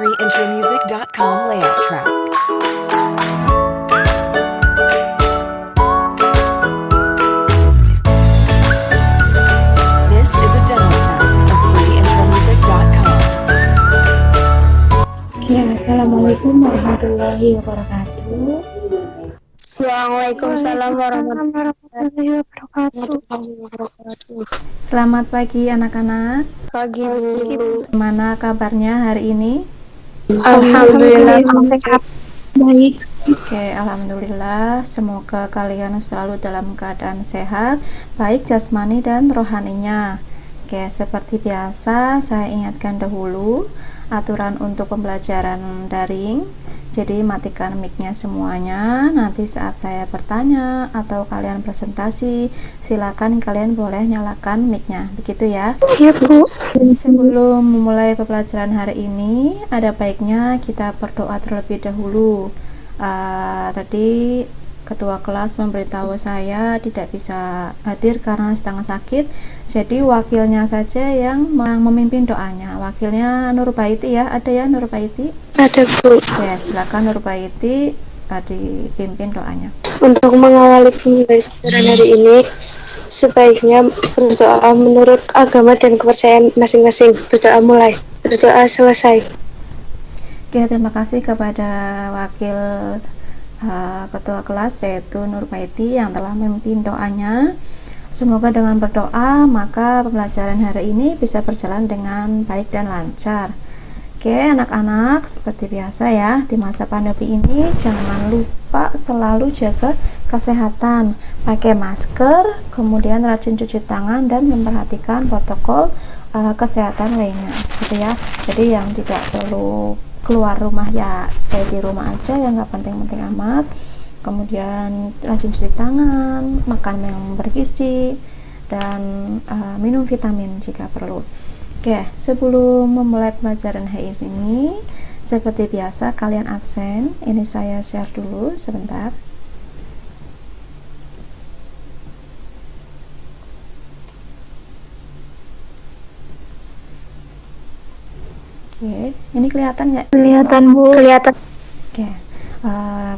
freeintromusic.com layout track. This is a demo set of freeintromusic.com. Ya, Assalamualaikum warahmatullahi wabarakatuh. Waalaikumsalam warahmatullahi wabarakatuh. Selamat pagi anak-anak. Pagi Bu. Gimana kabarnya hari ini? Alhamdulillah sehat. Baik. Oke, alhamdulillah. Semoga kalian selalu dalam keadaan sehat, baik jasmani dan rohaninya. Oke, seperti biasa saya ingatkan dahulu aturan untuk pembelajaran daring. Jadi matikan mic-nya semuanya. Nanti saat saya bertanya atau kalian presentasi, silakan kalian boleh nyalakan mic-nya. Begitu ya. Iya Bu. Sebelum memulai pembelajaran hari ini, ada baiknya kita berdoa terlebih dahulu. Tadi ketua kelas memberitahu saya tidak bisa hadir karena sedang sakit, jadi wakilnya saja yang memimpin doanya. Wakilnya Nurbaiti ya, ada ya Nurbaiti? Ada Bu. Ya, silakan Nurbaiti dipimpin doanya. Untuk mengawali pembelajaran hari ini, sebaiknya berdoa menurut agama dan kepercayaan masing-masing. Berdoa mulai. Berdoa selesai. Oke, terima kasih kepada wakil ketua kelas yaitu Nurbaiti yang telah memimpin doanya. Semoga dengan berdoa maka pembelajaran hari ini bisa berjalan dengan baik dan lancar. Oke anak-anak, seperti biasa ya, di masa pandemi ini jangan lupa selalu jaga kesehatan, pakai masker, kemudian rajin cuci tangan dan memperhatikan protokol kesehatan lainnya gitu ya. Jadi yang tidak perlu keluar rumah ya stay di rumah aja, yang nggak penting-penting amat. Kemudian rajin cuci tangan, makan yang bergizi, dan minum vitamin jika perlu. Oke, sebelum memulai pelajaran hari ini, seperti biasa kalian absen. Ini saya share dulu sebentar. Oke, ini kelihatan nggak? Kelihatan Bu. Kelihatan. Oke,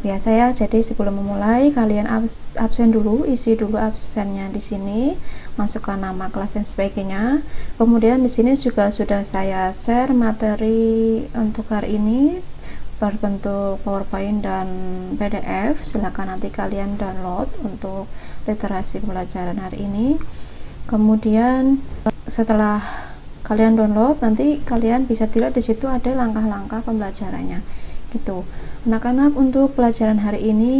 biasa ya. Jadi sebelum memulai kalian absen dulu, isi dulu absennya di sini, masukkan nama kelas dan sebagainya. Kemudian di sini juga sudah saya share materi untuk hari ini berbentuk PowerPoint dan PDF. Silakan nanti kalian download untuk literasi pembelajaran hari ini. Kemudian setelah kalian download, nanti kalian bisa dilihat di situ ada langkah-langkah pembelajarannya gitu. Anak-anak, untuk pelajaran hari ini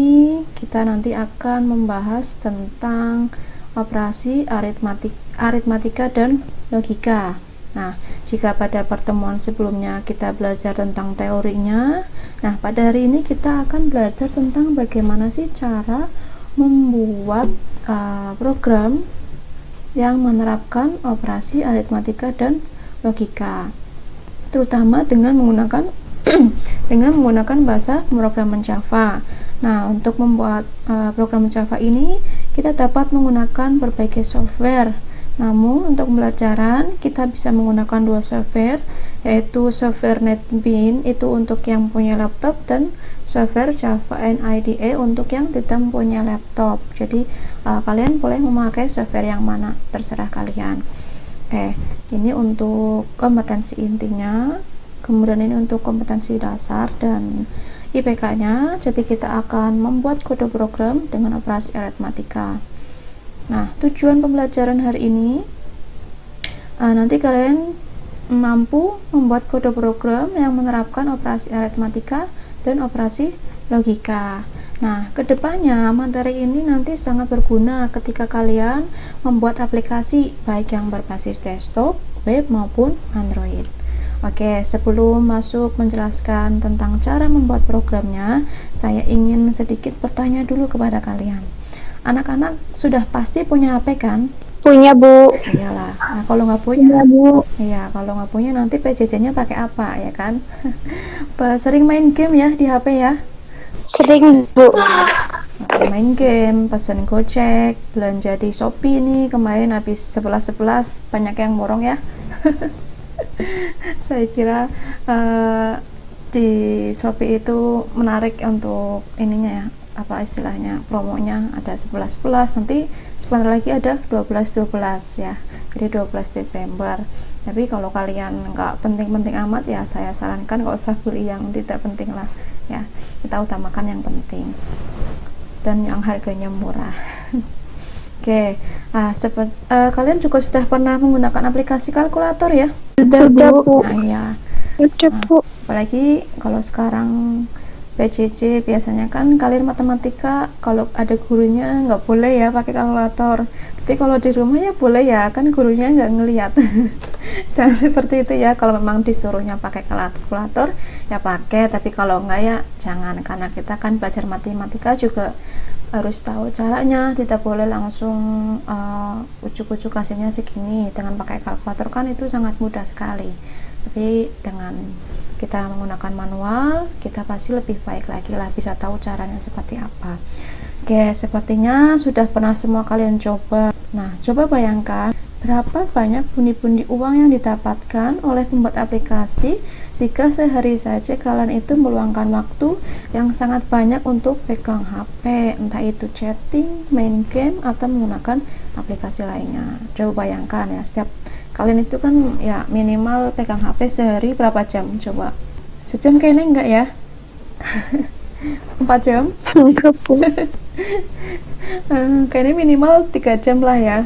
kita nanti akan membahas tentang operasi aritmatika dan logika. Nah, jika pada pertemuan sebelumnya kita belajar tentang teorinya, nah pada hari ini kita akan belajar tentang bagaimana sih cara membuat program yang menerapkan operasi aritmatika dan logika, terutama dengan menggunakan bahasa pemrograman Java. Nah, untuk membuat program Java ini kita dapat menggunakan berbagai software. Namun untuk pembelajaran kita bisa menggunakan dua software, yaitu software NetBeans itu untuk yang punya laptop, dan software Java NIDE untuk yang tidak punya laptop. Jadi kalian boleh memakai software yang mana, terserah kalian. Oke, ini untuk kompetensi intinya. Kemudian ini untuk kompetensi dasar dan IPK-nya. Jadi kita akan membuat kode program dengan operasi aritmatika. Nah, tujuan pembelajaran hari ini nanti kalian mampu membuat kode program yang menerapkan operasi aritmatika dan operasi logika. Nah, kedepannya materi ini nanti sangat berguna ketika kalian membuat aplikasi baik yang berbasis desktop, web maupun Android. Oke, sebelum masuk menjelaskan tentang cara membuat programnya, saya ingin sedikit bertanya dulu kepada kalian. Anak-anak sudah pasti punya HP kan? Punya Bu. Iyalah. Nah, kalau nggak punya, Bu. iya, kalau nggak punya nanti PJJ-nya pakai apa ya kan? Sering main game ya di HP ya? Sering Bu. Main game, pesan Gojek, belanja di Shopee nih, kemarin habis 11 banyak yang borong ya. Saya kira di Shopee itu menarik untuk ininya ya, apa istilahnya, promonya ada 11-11, nanti sebentar lagi ada 12-12 ya, jadi 12 Desember. Tapi kalau kalian nggak penting-penting amat ya, saya sarankan nggak usah beli yang tidak penting lah ya, kita utamakan yang penting dan yang harganya murah. Oke, kalian juga sudah pernah menggunakan aplikasi kalkulator ya? Sudah, Bu. Nah, ya. Sudah, Bu. Apalagi kalau sekarang PJJ biasanya kan kalian matematika kalau ada gurunya nggak boleh ya pakai kalkulator, tapi kalau di rumah ya boleh ya, kan gurunya nggak ngelihat. Jangan seperti itu ya, kalau memang disuruhnya pakai kalkulator ya pakai, tapi kalau enggak ya jangan, karena kita kan belajar matematika juga harus tahu caranya, tidak boleh langsung ujuk-ujuk hasilnya segini. Dengan pakai kalkulator kan itu sangat mudah sekali, tapi dengan kita menggunakan manual kita pasti lebih baik lagi lah, bisa tahu caranya seperti apa. Oke, sepertinya sudah pernah semua kalian coba. Nah, coba bayangkan berapa banyak pundi-pundi uang yang didapatkan oleh pembuat aplikasi jika sehari saja kalian itu meluangkan waktu yang sangat banyak untuk pegang HP, entah itu chatting, main game, atau menggunakan aplikasi lainnya. Coba bayangkan ya, setiap kalian itu kan ya minimal pegang HP sehari berapa jam? Coba sejam kayaknya enggak ya? 4 jam? Enggak, Bu. Kayaknya minimal 3 jam lah ya,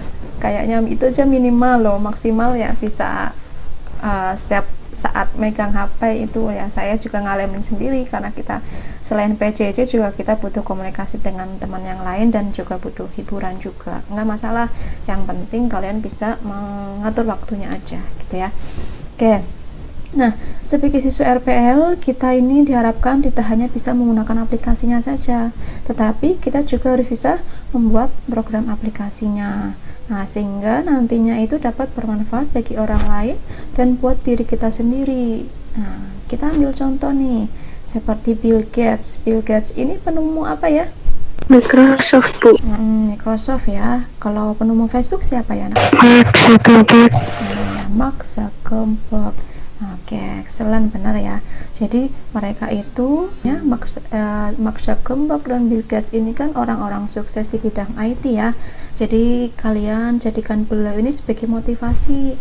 kayaknya itu aja minimal loh, maksimal ya bisa setiap saat megang HP itu ya. Saya juga ngalamin sendiri, karena kita selain PJJ juga kita butuh komunikasi dengan teman yang lain dan juga butuh hiburan juga. Nggak masalah, yang penting kalian bisa mengatur waktunya aja gitu ya. Oke, nah sebagai siswa RPL kita ini diharapkan tidak hanya bisa menggunakan aplikasinya saja, tetapi kita juga harus bisa membuat program aplikasinya. Nah, sehingga nantinya itu dapat bermanfaat bagi orang lain dan buat diri kita sendiri. Nah, kita ambil contoh nih, seperti Bill Gates. Bill Gates ini penemu apa ya? Microsoft, Bu. Microsoft ya. Kalau penemu Facebook siapa ya? Mark Zuckerberg. Mark Zuckerberg. Oke, excellent, benar ya. Jadi mereka itu ya, Mark Zuckerberg dan Bill Gates ini kan orang-orang sukses di bidang IT ya. Jadi kalian jadikan beliau ini sebagai motivasi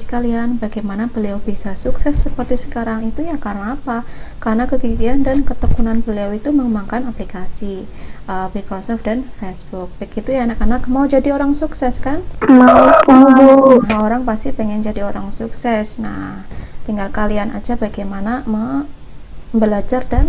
kalian, bagaimana beliau bisa sukses seperti sekarang itu ya karena apa? Karena kegigihan dan ketekunan beliau itu mengembangkan aplikasi Microsoft dan Facebook. Begitu ya anak-anak, mau jadi orang sukses kan? Mau, Bu. Semua orang pasti pengen jadi orang sukses. Nah, tinggal kalian aja bagaimana belajar dan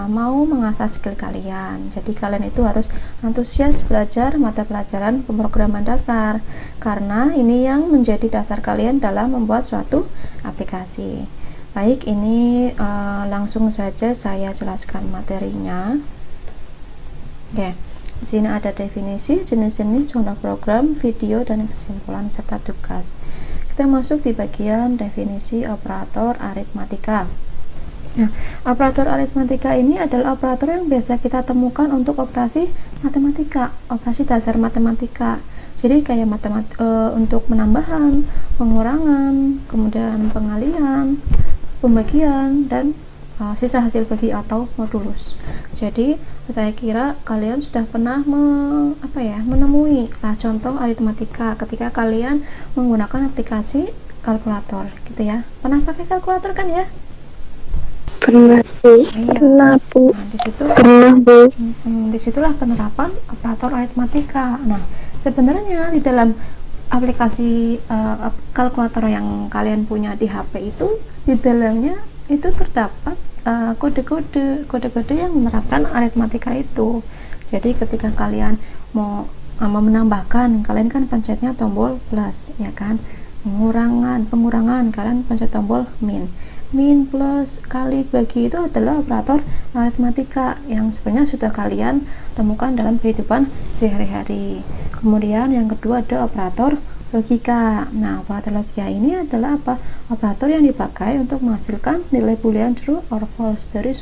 mau mengasah skill kalian. Jadi kalian itu harus antusias belajar mata pelajaran pemrograman dasar, karena ini yang menjadi dasar kalian dalam membuat suatu aplikasi. Baik, ini langsung saja saya jelaskan materinya. Oke, di sini ada definisi, jenis-jenis, contoh program, video, dan kesimpulan serta tugas. Kita masuk di bagian definisi operator aritmatika. Nah, operator aritmatika ini adalah operator yang biasa kita temukan untuk operasi matematika, operasi dasar matematika. Jadi kayak untuk penambahan, pengurangan, kemudian pengalihan, pembagian, dan sisa hasil bagi atau modulus. Jadi saya kira kalian sudah pernah menemui lah contoh aritmatika ketika kalian menggunakan aplikasi kalkulator gitu ya. Pernah pakai kalkulator kan ya? Pernah, Bu. Iya. Pernah, Bu. Nah, di situ Pernah, Bu. disitulah penerapan operator aritmatika. Nah, sebenarnya di dalam aplikasi kalkulator yang kalian punya di HP itu, di dalamnya itu terdapat kode-kode yang menerapkan aritmatika itu. Jadi ketika kalian mau menambahkan, kalian kan pencetnya tombol plus ya kan. Pengurangan kalian pencet tombol min, plus, kali, bagi itu adalah operator aritmatika yang sebenarnya sudah kalian temukan dalam kehidupan sehari-hari. Kemudian yang kedua ada operator logika. Nah, operator logika ini adalah apa? Operator yang dipakai untuk menghasilkan nilai boolean true or false dari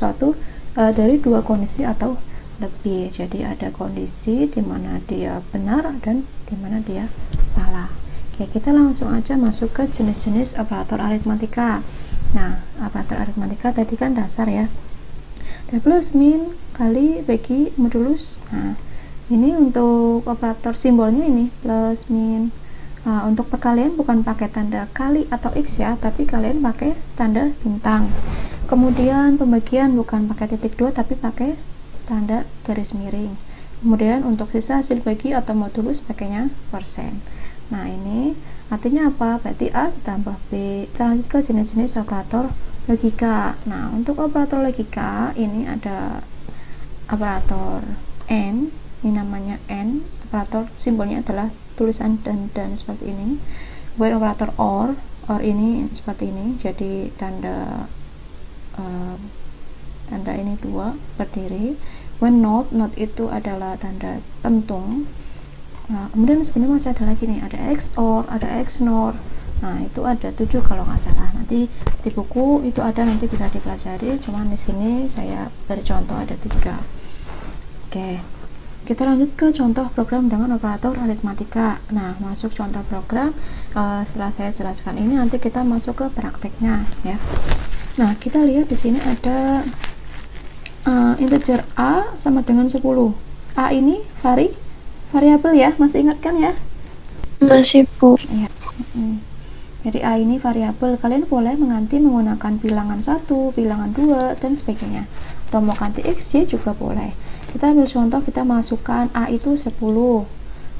dua kondisi atau lebih. Jadi ada kondisi di mana dia benar dan di mana dia salah. Oke, kita langsung aja masuk ke jenis-jenis operator aritmatika. Nah, operator aritmatika tadi kan dasar ya. Dan plus, min, kali, bagi, modulus. Nah, ini untuk operator simbolnya ini plus, min. Nah, untuk perkalian bukan pakai tanda kali atau x ya, tapi kalian pakai tanda bintang. Kemudian pembagian bukan pakai titik 2 tapi pakai tanda garis miring. Kemudian untuk sisa hasil bagi atau modulus pakainya persen. Nah, ini artinya apa? Berarti A ditambah B. Kita lanjut ke jenis-jenis operator logika. Nah, untuk operator logika ini ada operator AND, ini namanya AND. Operator simbolnya adalah tulisan dan seperti ini. Kemudian operator OR ini seperti ini. Jadi tanda ini 2 berdiri. When not itu adalah tanda pentung. Nah, kemudian sebenarnya masih ada lagi nih, ada XOR, ada XNOR. Nah, itu ada 7 kalau nggak salah. Nanti di buku itu ada, nanti bisa dipelajari. Cuman di sini saya beri contoh ada 3. Oke, kita lanjut ke contoh program dengan operator aritmatika. Nah, masuk contoh program. Setelah saya jelaskan ini, nanti kita masuk ke prakteknya ya. Nah, kita lihat di sini ada integer A sama dengan 10. A ini variabel ya, masih ingat kan ya? Masih, Bu. Ya. Jadi A ini variabel, kalian boleh mengganti menggunakan bilangan 1, bilangan 2, dan sebagainya. Atau mau ganti X, Y juga boleh. Kita ambil contoh, kita masukkan A itu 10,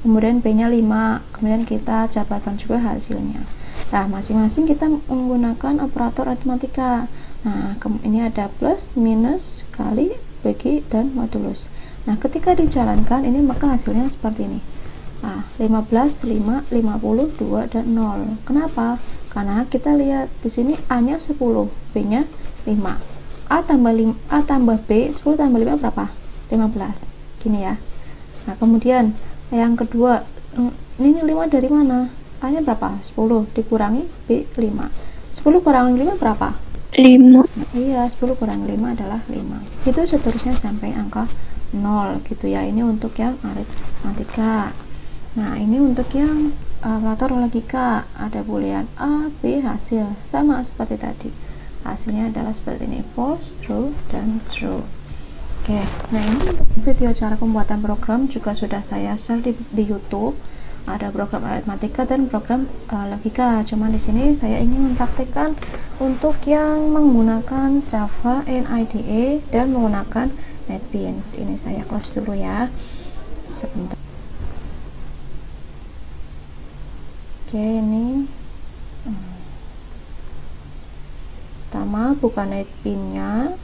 kemudian B nya 5, kemudian kita jabarkan juga hasilnya. Nah, masing-masing kita menggunakan operator aritmatika. Nah, ini ada plus, minus, kali, bagi, dan modulus. Nah, ketika dijalankan ini maka hasilnya seperti ini. Nah, 15, 5, 50, 2, dan 0. Kenapa? Karena kita lihat di sini A-nya 10, B-nya 5. A tambah B, 10 tambah 5 berapa? 15. Gini ya. Nah, kemudian yang kedua, ini 5 dari mana? A-nya berapa? 10 dikurangi B 5. 10 kurangi 5 berapa? 5. Nah, iya, 10 kurangi 5 adalah 5. Itu seterusnya sampai angka 0 gitu ya. Ini untuk yang aritmatika. Nah, ini untuk yang operator logika. Ada boolean A, B, hasil. Sama seperti tadi. Hasilnya adalah seperti ini, false, true, dan true. Oke, nah ini untuk video cara pembuatan program juga sudah saya share di YouTube. Ada program aritmatika dan program logika. Cuman di sini saya ingin mempraktikkan untuk yang menggunakan Java NIDE dan menggunakan NetBeans. Ini saya close dulu ya. Sebentar. Oke, ini pertama buka NetBeans-nya.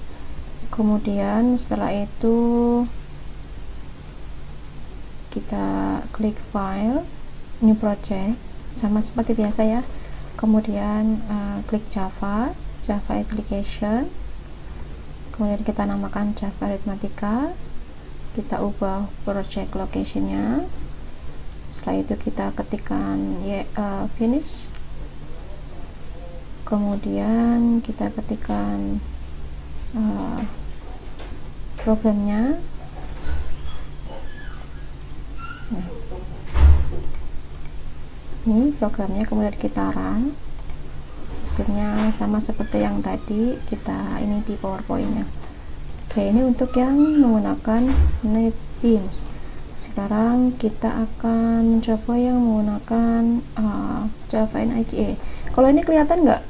Kemudian setelah itu kita klik file, new project, sama seperti biasa ya. Kemudian klik Java application, kemudian kita namakan Java Arithmatica, kita ubah project location-nya. Setelah itu kita ketikkan finish, kemudian kita ketikkan programnya. Nah, ini programnya, kemudian kita run. Hasilnya sama seperti yang tadi, kita ini di PowerPoint-nya. Oke, ini untuk yang menggunakan NetBeans. Sekarang kita akan mencoba yang menggunakan Java NIDE. Kalau ini kelihatan nggak?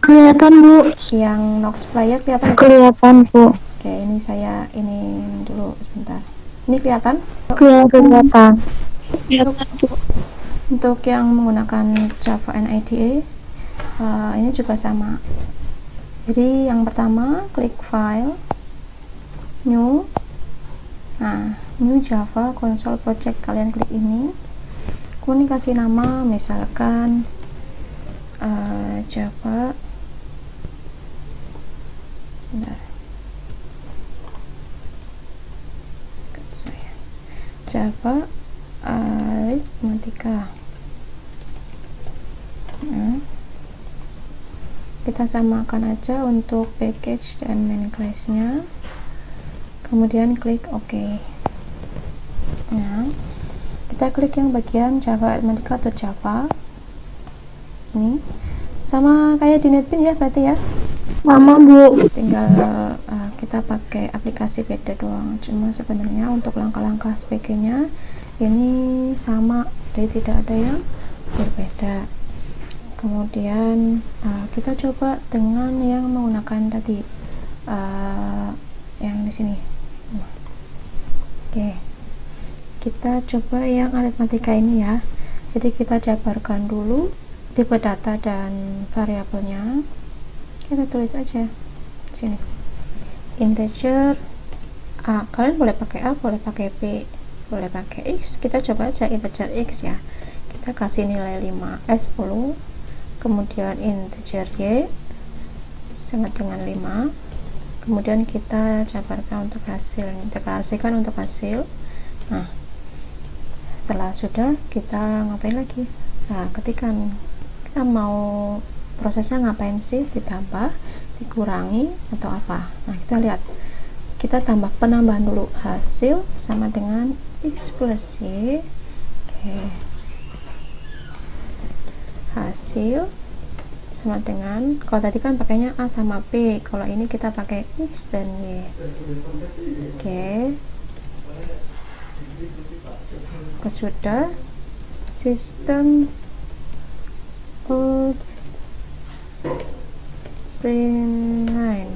Kelihatan, Bu. Yang Nox Player kelihatan? Kelihatan, Bu. Oke, ini saya ini dulu sebentar. Ini kelihatan? Kelihatan. Untuk yang menggunakan Java NIDE ini juga sama. Jadi yang pertama klik file, new. Nah, new Java console project, kalian klik ini. Kemudian kasih nama misalkan Java. Bentar. Java Arithmatica. Kita samakan aja untuk package dan main class-nya. Kemudian klik OK. Nah, kita klik yang bagian Java Arithmatica atau Java. Ini sama kayak di NetBeans ya berarti ya, Mama Bu. tinggal kita pakai aplikasi beda doang. Cuma sebenarnya untuk langkah-langkah sebagainya ini sama, jadi tidak ada yang berbeda. Kemudian kita coba dengan yang menggunakan tadi yang di sini. Oke, kita coba yang aritmatika ini ya. Jadi kita jabarkan dulu tipe data dan variabelnya. Kita tulis aja sini integer A, kalian boleh pakai A, boleh pakai B, boleh pakai X. Kita coba aja integer X ya, kita kasih nilai 5 10, kemudian integer Y sama dengan 5, kemudian kita jabarkan untuk hasil, deklarasikan untuk hasil. Nah, setelah sudah, kita ngapain lagi? Nah, ketika kita mau prosesnya ngapain sih, ditambah, dikurangi, atau apa. Nah, kita lihat, kita tambah penambahan dulu, hasil sama dengan X plus Y. Oke, hasil sama dengan, kalau tadi kan pakainya A sama B, kalau ini kita pakai X dan Y. Oke, sudah, sistem print line.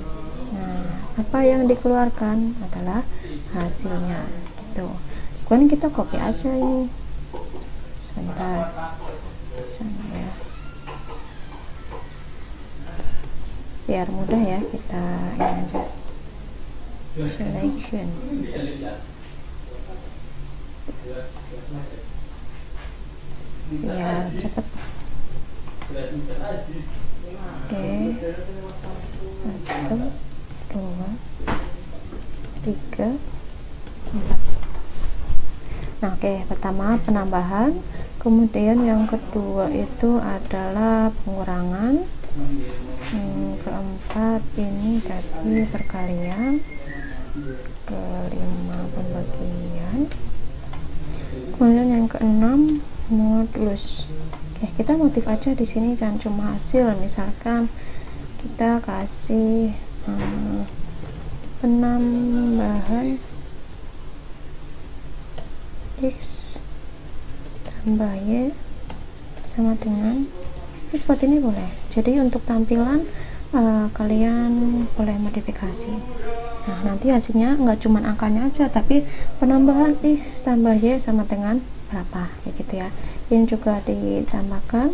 Nah, apa yang dikeluarkan adalah hasilnya gitu. Kemudian kita copy aja ini, sebentar sana ya, biar mudah ya, kita ini aja selection biar cepet. Oke, 1 2 3 4. Nah, oke, pertama penambahan, kemudian yang kedua itu adalah pengurangan, keempat ini tadi perkalian, kelima pembagian, kemudian yang keenam modulus. Oke, kita motif aja di sini, jangan cuma hasil. Misalkan kita kasih penambahan X tambah Y sama dengan ini, seperti ini boleh. Jadi untuk tampilan kalian boleh modifikasi. Nah, nanti hasilnya nggak cuma angkanya aja, tapi penambahan X tambah Y sama dengan berapa, kayak gitu ya. Ini juga ditambahkan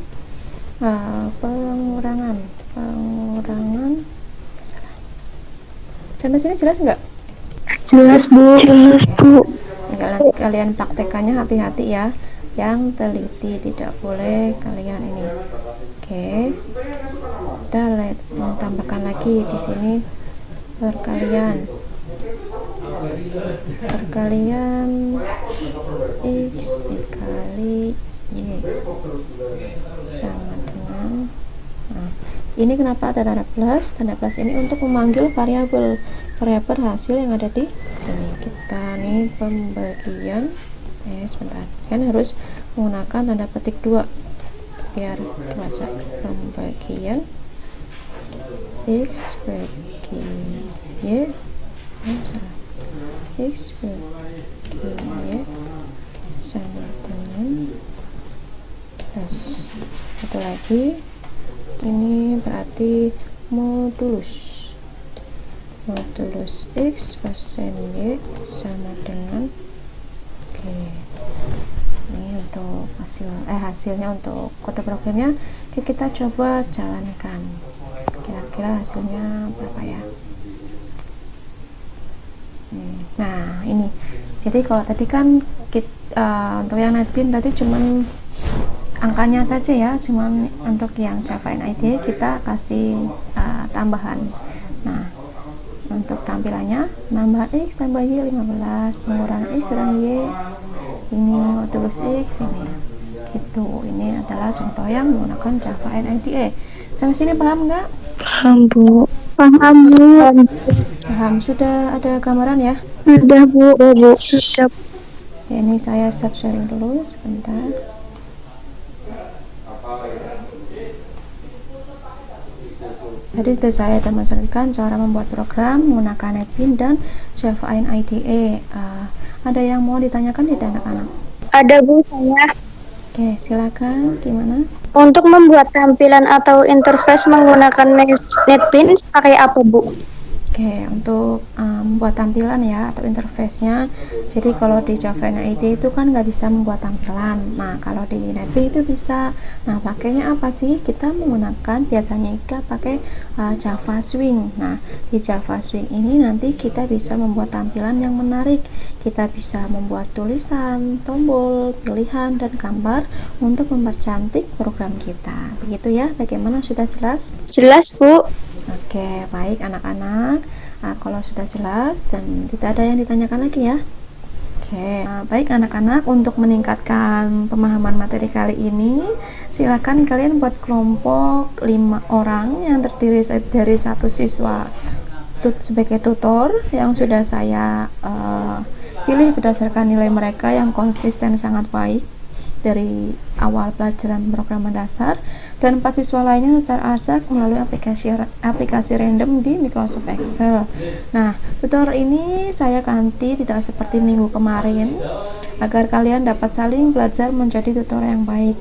pengurangan sampai sini jelas nggak? Jelas Bu. Enggak, nanti kalian praktekannya hati-hati ya, yang teliti, tidak boleh kalian ini. Oke, kita lihat, tambahkan lagi di sini perkalian X dikali Y sama dengan, nah, ini kenapa ada tanda plus? Tanda plus ini untuk memanggil variabel hasil yang ada di sini. Kita nih pembagian, sebentar, kan harus menggunakan tanda petik 2 biar kebaca. Pembagian X bagi Y, salah, X bagi Y sama dengan plus. Satu lagi, ini berarti modulus X persen Y sama dengan, oke, ini untuk hasilnya untuk kode programnya. Oke, kita coba jalankan, kira-kira hasilnya berapa ya. Nah, ini jadi kalau tadi kan untuk yang NetBeans tadi cuman angkanya saja ya, cuman untuk yang Java NIDE kita kasih tambahan. Nah, untuk tampilannya nambah X tambah Y 15, pengurangan X kurang Y, ini modulus X ini gitu. Ini adalah contoh yang menggunakan Java NIDE. Sampai sini paham nggak? Paham Bu. Paham Bu. Paham. Sudah ada gambaran ya? Sudah Bu. Sudah. Oke, ini saya stop sharing dulu sebentar. Jadi itu saya demonstrasikan cara membuat program menggunakan NetBeans dan Java IDE. Ada yang mau ditanyakan tidak anak-anak? Ada Bu, saya. Oke, silakan. Gimana? Untuk membuat tampilan atau interface menggunakan NetBeans pakai apa Bu? Oke, untuk membuat tampilan ya atau interface-nya. Jadi kalau di Java NIT itu kan nggak bisa membuat tampilan. Nah, kalau di NetBeans itu bisa. Nah, pakainya apa sih? Kita menggunakan biasanya pakai Java Swing. Nah, di Java Swing ini nanti kita bisa membuat tampilan yang menarik. Kita bisa membuat tulisan, tombol, pilihan, dan gambar untuk mempercantik program kita. Begitu ya. Bagaimana, sudah jelas? Jelas Bu. Oke, baik anak-anak. Kalau sudah jelas dan tidak ada yang ditanyakan lagi ya. Oke, baik anak-anak, untuk meningkatkan pemahaman materi kali ini, silakan kalian buat kelompok 5 orang yang terdiri dari 1 siswa sebagai tutor yang sudah saya pilih berdasarkan nilai mereka yang konsisten sangat baik dari awal pelajaran pemrograman dasar, dan 4 siswa lainnya secara acak melalui aplikasi random di Microsoft Excel. Nah, tutor ini saya ganti tidak seperti minggu kemarin agar kalian dapat saling belajar menjadi tutor yang baik.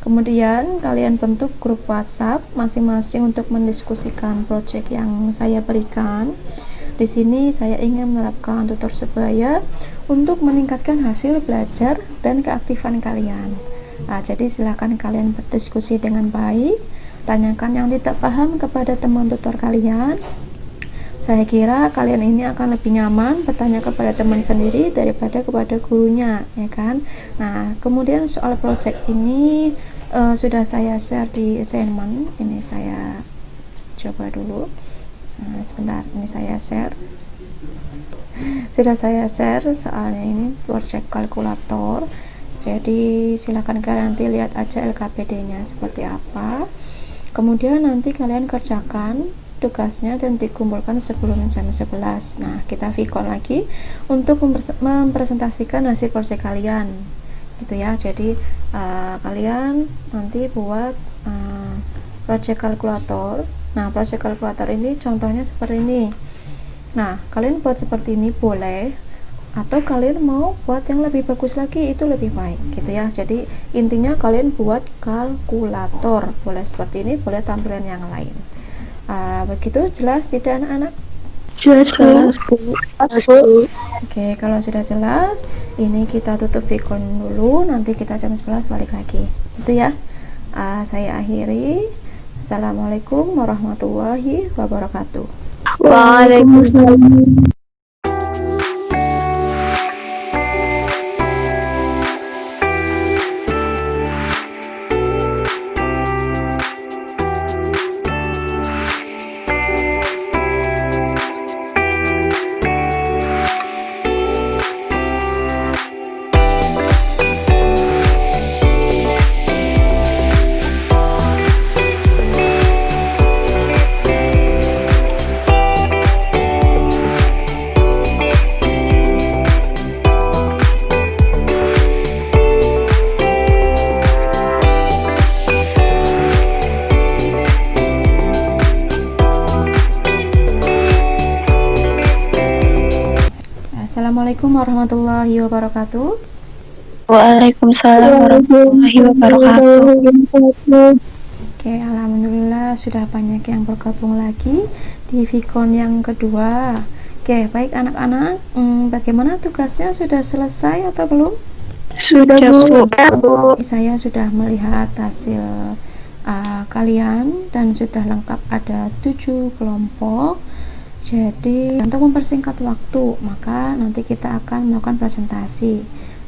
Kemudian kalian bentuk grup WhatsApp masing-masing untuk mendiskusikan proyek yang saya berikan. Di sini saya ingin menerapkan tutor sebaya untuk meningkatkan hasil belajar dan keaktifan kalian. Jadi silakan kalian berdiskusi dengan baik, tanyakan yang tidak paham kepada teman tutor kalian. Saya kira kalian ini akan lebih nyaman bertanya kepada teman sendiri daripada kepada gurunya, ya kan? Nah, kemudian soal project ini sudah saya share di assignment. Ini saya coba dulu. Nah, sebentar, ini saya share. Sudah saya share soalnya ini project kalkulator. Jadi silakan kalian nanti lihat aja LKPD-nya seperti apa. Kemudian nanti kalian kerjakan tugasnya dan dikumpulkan sebelum jam 11. Nah, kita vicon lagi untuk mempresentasikan hasil project kalian. Gitu ya. Jadi kalian nanti buat project kalkulator. Nah, project kalkulator ini contohnya seperti ini. Nah, kalian buat seperti ini boleh, atau kalian mau buat yang lebih bagus lagi, itu lebih baik gitu ya. Jadi intinya kalian buat kalkulator, boleh seperti ini, boleh tampilan yang lain. Begitu, jelas tidak anak-anak? Jelas Bu. Oke, kalau sudah jelas, ini kita tutup vicon dulu, nanti kita jam 11 balik lagi itu ya. Saya akhiri. Assalamualaikum warahmatullahi wabarakatuh. Waalaikumsalam. Assalamualaikum warahmatullahi wabarakatuh. Waalaikumsalam warahmatullahi wabarakatuh. Oke, alhamdulillah sudah banyak yang bergabung lagi di vicon yang kedua. Oke, baik anak-anak, bagaimana tugasnya, sudah selesai atau belum? Sudah Bu. Saya sudah melihat hasil kalian dan sudah lengkap, ada 7 kelompok. Jadi untuk mempersingkat waktu, maka nanti kita akan melakukan presentasi.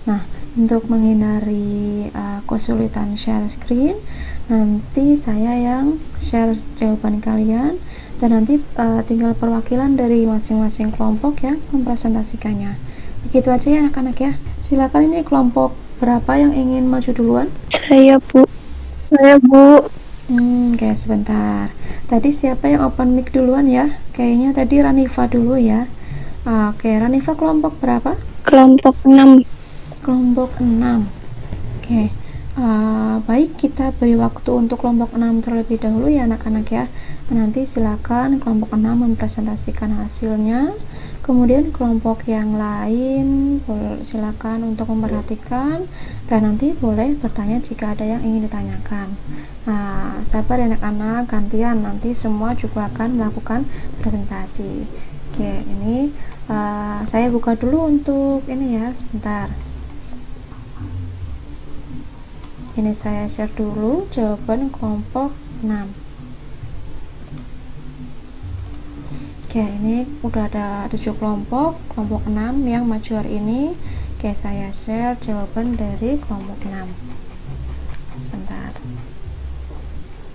Nah, untuk menghindari kesulitan share screen, nanti saya yang share jawaban kalian, dan nanti tinggal perwakilan dari masing-masing kelompok yang mempresentasikannya. Begitu aja ya anak-anak ya. Silakan, ini kelompok berapa yang ingin maju duluan? Saya Bu. Oke, sebentar. Tadi siapa yang open mic duluan ya? Kayaknya tadi Ranifa dulu ya. Oke, Ranifa kelompok berapa? Kelompok 6. Kelompok 6. Oke. Baik, kita beri waktu untuk kelompok 6 terlebih dahulu ya anak-anak ya. Nanti silakan kelompok 6 mempresentasikan hasilnya. Kemudian kelompok yang lain silakan untuk memperhatikan dan nanti boleh bertanya jika ada yang ingin ditanyakan. Nah, sabar ya anak-anak, gantian nanti semua juga akan melakukan presentasi. Oke, ini saya buka dulu untuk ini ya, sebentar. Ini saya share dulu jawaban kelompok 6. Oke, ini udah ada 7 kelompok 6 yang maju hari ini. Oke, saya share jawaban dari kelompok 6. Sebentar.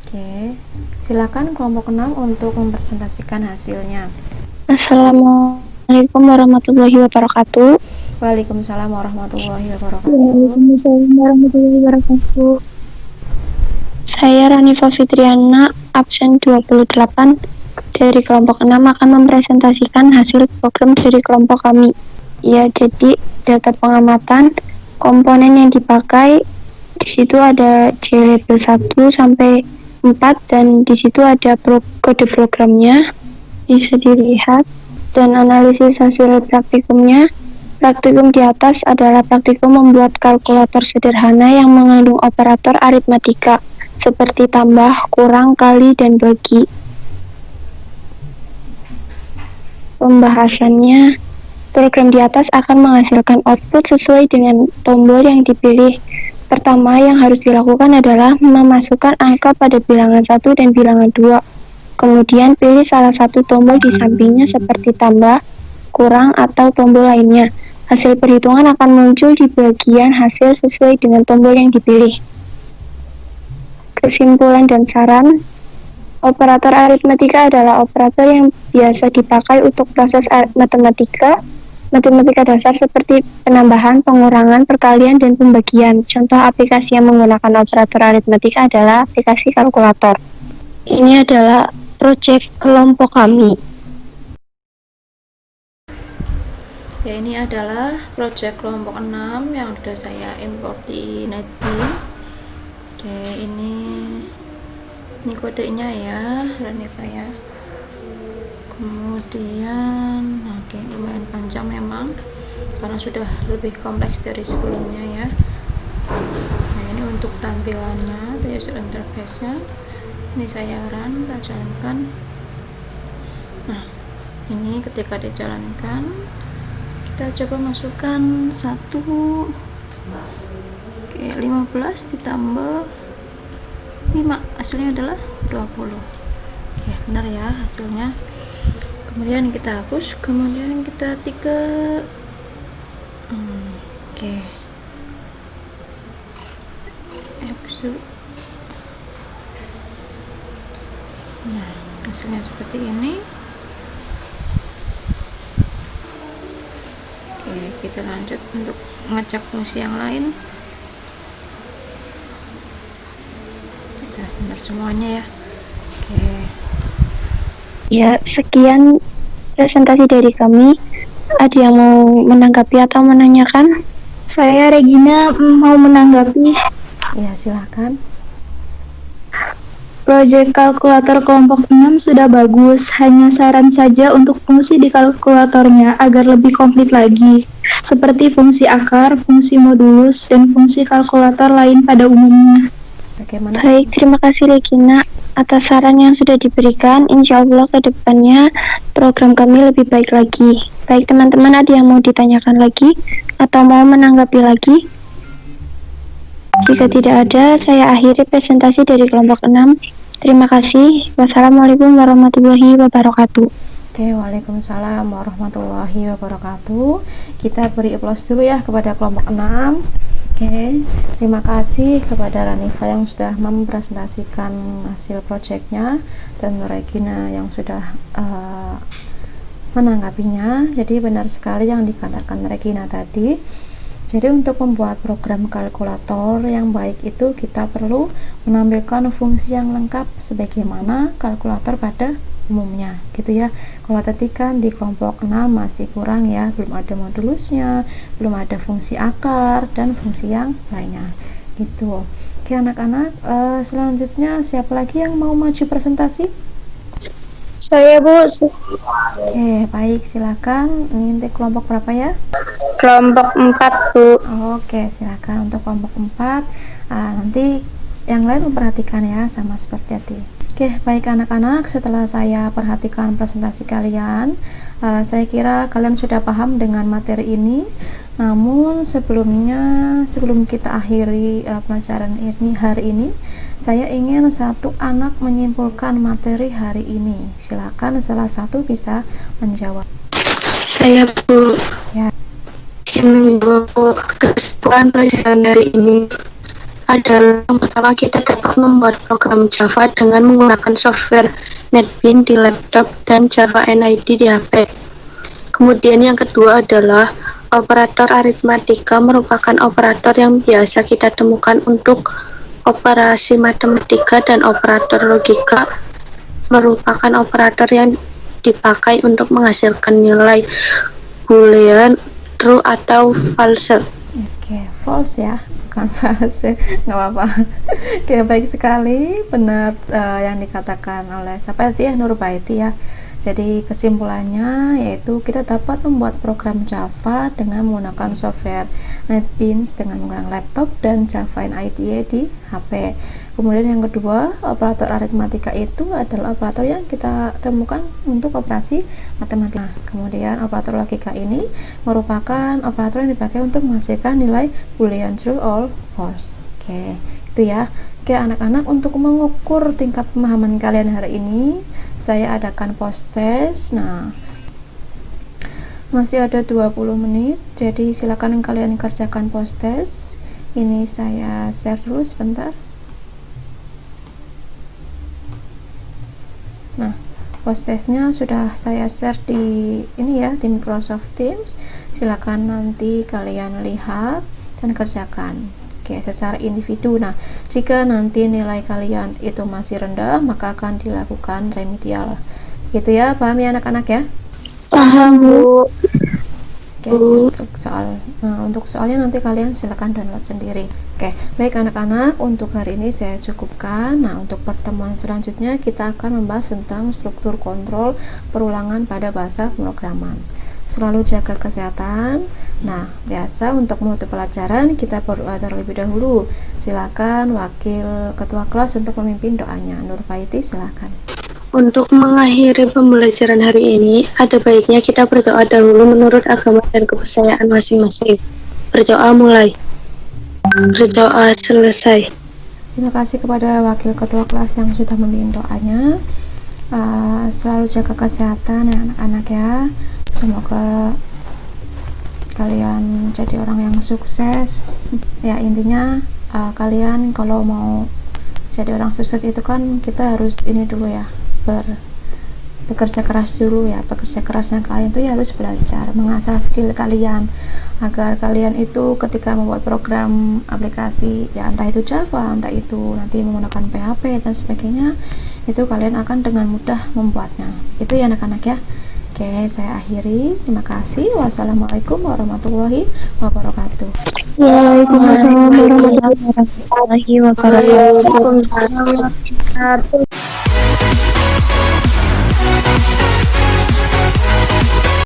Oke, silakan kelompok 6 untuk mempresentasikan hasilnya. Assalamualaikum warahmatullahi wabarakatuh. Waalaikumsalam warahmatullahi wabarakatuh. Waalaikumsalam warahmatullahi wabarakatuh. Saya Ranifa Fitriana, absen 28 dari kelompok 6 akan mempresentasikan hasil program dari kelompok kami. Ya, jadi data pengamatan komponen yang dipakai di situ ada JLabel 1 sampai 4 dan di situ ada kode programnya bisa dilihat, dan analisis hasil praktikumnya. Praktikum di atas adalah praktikum membuat kalkulator sederhana yang mengandung operator aritmatika seperti tambah, kurang, kali, dan bagi. Pembahasannya, program di atas akan menghasilkan output sesuai dengan tombol yang dipilih. Pertama yang harus dilakukan adalah memasukkan angka pada bilangan 1 dan bilangan 2. Kemudian pilih salah satu tombol di sampingnya seperti tambah, kurang, atau tombol lainnya. Hasil perhitungan akan muncul di bagian hasil sesuai dengan tombol yang dipilih. Kesimpulan dan saran. Operator aritmatika adalah operator yang biasa dipakai untuk proses matematika dasar seperti penambahan, pengurangan, perkalian, dan pembagian. Contoh aplikasi yang menggunakan operator aritmatika adalah aplikasi kalkulator. Ini adalah proyek kelompok kami. Ya, ini adalah proyek kelompok 6 yang sudah saya import di NetBeans. Oke, ini kodenya ya, Ranifa ya. Kemudian oke, lumayan panjang memang karena sudah lebih kompleks dari sebelumnya ya. Nah, ini untuk tampilannya atau user interface-nya. Ini saya kita jalankan. Nah, ini ketika dijalankan kita coba masukkan 1. Oke, 15 ditambah 5, hasilnya adalah 20. Oke, benar ya hasilnya. Kemudian kita hapus, kemudian kita 3. Oke, hapus dulu. Nah, hasilnya seperti ini. Oke, kita lanjut untuk mengecek fungsi yang lain. Benar semuanya ya. Oke. Ya, sekian presentasi dari kami. Ada yang mau menanggapi atau menanyakan? Saya Regina mau menanggapi. Ya, silakan. Proyek kalkulator kelompok 6 sudah bagus, hanya saran saja untuk fungsi di kalkulatornya agar lebih komplit lagi, seperti fungsi akar, fungsi modulus, dan fungsi kalkulator lain pada umumnya. Bagaimana? Baik, terima kasih Regina atas saran yang sudah diberikan. Insya Allah ke depannya program kami lebih baik lagi. Baik teman-teman, ada yang mau ditanyakan lagi atau mau menanggapi lagi? Jika tidak ada, saya akhiri presentasi dari kelompok 6. Terima kasih. Wassalamualaikum warahmatullahi wabarakatuh. Oke, waalaikumsalam warahmatullahi wabarakatuh. Kita beri aplaus dulu ya kepada kelompok 6. Oke, terima kasih kepada Ranifa yang sudah mempresentasikan hasil proyeknya dan Regina yang sudah menanggapinya. Jadi benar sekali yang dikatakan Regina tadi. Jadi untuk membuat program kalkulator yang baik itu kita perlu menampilkan fungsi yang lengkap sebagaimana kalkulator pada umumnya gitu ya. Kalau tadi kan di kelompok 6 masih kurang ya, belum ada modulusnya, belum ada fungsi akar dan fungsi yang lainnya gitu. Oke anak-anak, selanjutnya siapa lagi yang mau maju presentasi? Saya Bu, Oke, baik, silakan. Ini untuk kelompok berapa ya? kelompok 4 Bu. Oke, silakan untuk kelompok 4. Nanti yang lain memperhatikan ya, sama seperti tadi. Oke, baik anak-anak, setelah saya perhatikan presentasi kalian, saya kira kalian sudah paham dengan materi ini. Namun sebelum kita akhiri pelajaran ini hari ini, saya ingin satu anak menyimpulkan materi hari ini. Silakan salah satu bisa menjawab. Saya Bu. Ya. Menjawab kesimpulan pelajaran hari ini adalah yang pertama, kita dapat membuat program Java dengan menggunakan software NetBeans di laptop dan Java NID di HP. Kemudian yang kedua adalah operator aritmatika merupakan operator yang biasa kita temukan untuk operasi matematika, dan operator logika merupakan operator yang dipakai untuk menghasilkan nilai boolean true atau false. Oke, false ya, bukan false, nggak apa-apa. Oke, baik sekali, benar yang dikatakan oleh siapa tadi ya, Nurbaiti ya. Jadi kesimpulannya yaitu kita dapat membuat program Java dengan menggunakan software NetBeans dengan menggunakan laptop dan Java NIDE di HP. Kemudian yang kedua, operator aritmatika itu adalah operator yang kita temukan untuk operasi matematika. Kemudian operator logika ini merupakan operator yang dipakai untuk menghasilkan nilai boolean true or false. Oke, itu ya. Oke anak-anak, untuk mengukur tingkat pemahaman kalian hari ini, saya adakan post test. Nah, masih ada 20 menit, jadi silakan kalian kerjakan post test. Ini saya share dulu sebentar. Nah, post testnya sudah saya share di ini ya, di Microsoft Teams. Silakan nanti kalian lihat dan kerjakan. Oke, secara individu. Nah, jika nanti nilai kalian itu masih rendah, maka akan dilakukan remedial. Gitu ya, paham ya anak-anak ya? Paham Bu. Oke, untuk soalnya nanti kalian silakan download sendiri. Oke, baik anak-anak, untuk hari ini saya cukupkan. Nah, untuk pertemuan selanjutnya kita akan membahas tentang struktur kontrol perulangan pada bahasa pemrograman. Selalu jaga kesehatan. Nah, biasa untuk menutup pelajaran kita berdoa terlebih dahulu. Silakan wakil ketua kelas untuk memimpin doanya. Nurbaiti, silakan. Untuk mengakhiri pembelajaran hari ini, ada baiknya kita berdoa dahulu menurut agama dan kepercayaan masing-masing. Berdoa mulai. Berdoa selesai. Terima kasih kepada wakil ketua kelas yang sudah memimpin doanya. Selalu jaga kesehatan ya anak-anak ya. Semoga kalian jadi orang yang sukses ya. Intinya kalian kalau mau jadi orang sukses itu kan kita harus ini dulu ya, bekerja keras dulu ya. Bekerja kerasnya kalian itu ya harus belajar, mengasah skill kalian agar kalian itu ketika membuat program aplikasi ya, entah itu Java, entah itu nanti menggunakan PHP dan sebagainya, itu kalian akan dengan mudah membuatnya. Itu ya anak-anak ya. Oke, saya akhiri. Terima kasih. Wassalamualaikum warahmatullahi wabarakatuh. Waalaikumsalam warahmatullahi wabarakatuh.